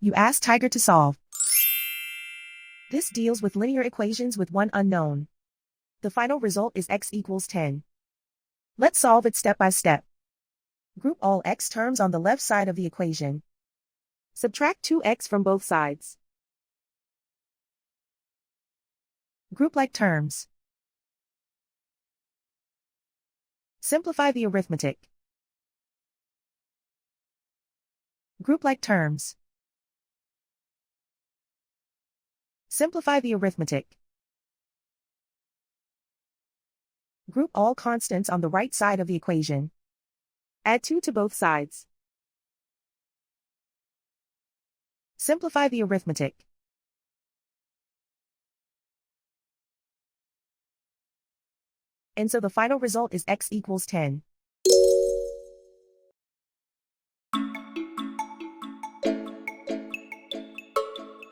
You ask Tiger to solve. This deals with linear equations with one unknown. The final result is x equals 10. Let's solve it step by step. Group all x terms on the left side of the equation. Subtract 2x from both sides. Group like terms. Simplify the arithmetic. Group like terms. Simplify the arithmetic. Group all constants on the right side of the equation. Add 2 to both sides. Simplify the arithmetic. And so the final result is x equals 10.